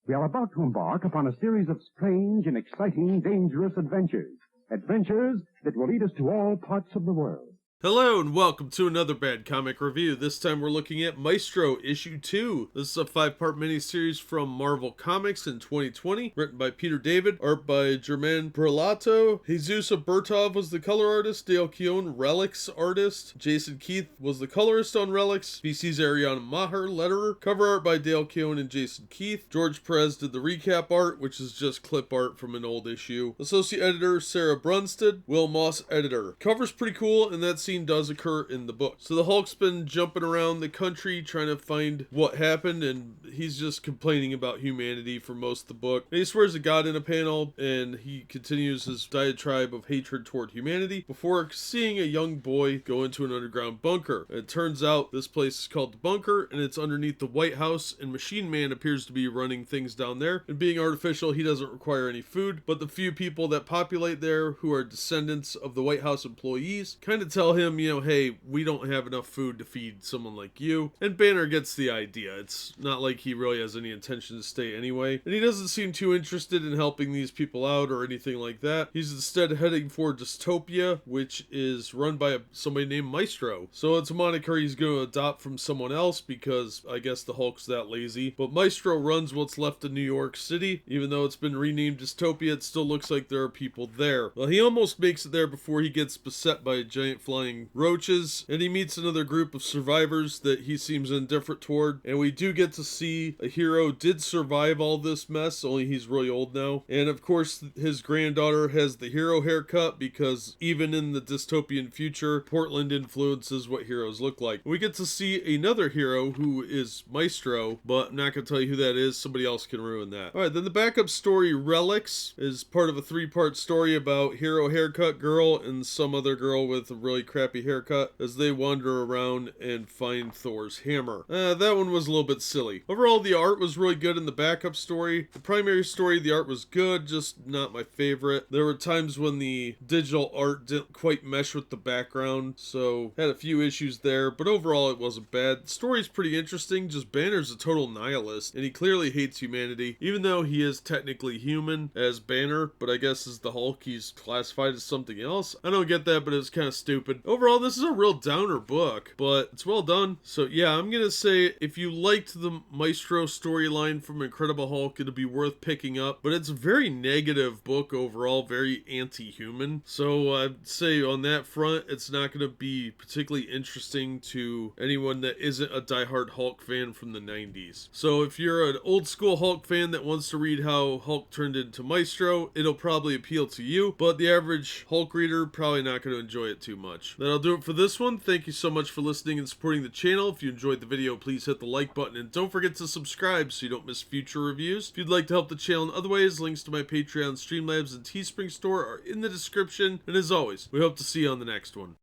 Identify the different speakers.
Speaker 1: We are about to embark upon a series of strange and exciting, dangerous adventures. Adventures that will lead us to all parts of the world.
Speaker 2: Hello and welcome to another Bad Comic Review. This time we're looking at Maestro Issue 2. This is a 5-part miniseries from Marvel Comics in 2020, written by Peter David, art by German Peralta. Jesus Aburtov was the color artist, Dale Keown, Relics artist, Jason Keith was the colorist on Relics, VC's Ariana Maher, letterer, cover art by Dale Keown and Jason Keith. George Perez did the recap art, which is just clip art from an old issue. Associate editor Sarah Brunstad, Will Moss editor. Cover's pretty cool, and that's scene does occur in the book. So the Hulk's been jumping around the country trying to find what happened, and he's just complaining about humanity for most of the book. And he swears to God in a panel, and he continues his diatribe of hatred toward humanity before seeing a young boy go into an underground bunker. And it turns out this place is called the Bunker, and it's underneath the White House, and Machine Man appears to be running things down there. And being artificial, he doesn't require any food, but the few people that populate there who are descendants of the White House employees kind of tell him, hey, we don't have enough food to feed someone like you. And Banner gets the idea. It's not like he really has any intention to stay anyway. And he doesn't seem too interested in helping these people out or anything like that. He's instead heading for Dystopia, which is run by somebody named Maestro. So it's a moniker he's going to adopt from someone else because I guess the Hulk's that lazy. But Maestro runs what's left of New York City. Even though it's been renamed Dystopia, it still looks like there are people there. Well, he almost makes it there before he gets beset by a giant flying roaches, and he meets another group of survivors that he seems indifferent toward. And we do get to see a hero did survive all this mess, only he's really old now. And of course, his granddaughter has the hero haircut because even in the dystopian future, Portland influences what heroes look like. We get to see another hero who is Maestro, but I'm not going to tell you who that is. Somebody else can ruin that. Alright, then the backup story, Relics, is part of a 3-part story about hero haircut girl and some other girl with a really crappy haircut as they wander around and find Thor's hammer. That one was a little bit silly. Overall, the art was really good in the backup story. The primary story, the art was good, just not my favorite. There were times when the digital art didn't quite mesh with the background, so had a few issues there, but overall it wasn't bad. The story's pretty interesting, just Banner's a total nihilist, and he clearly hates humanity, even though he is technically human as Banner, but I guess as the Hulk he's classified as something else. I don't get that, but it's kind of stupid. Overall, this is a real downer book, but it's well done. So yeah, I'm gonna say if you liked the Maestro storyline from Incredible Hulk, it'll be worth picking up, but it's a very negative book overall, very anti-human. So I'd say on that front, it's not gonna be particularly interesting to anyone that isn't a diehard Hulk fan from the 90s. So if you're an old school Hulk fan that wants to read how Hulk turned into Maestro, it'll probably appeal to you, but the average Hulk reader probably not gonna enjoy it too much. That'll do it for this one. Thank you so much for listening and supporting the channel. If you enjoyed the video, please hit the like button and don't forget to subscribe so you don't miss future reviews. If you'd like to help the channel in other ways, links to my Patreon, Streamlabs, and Teespring store are in the description. And as always, we hope to see you on the next one.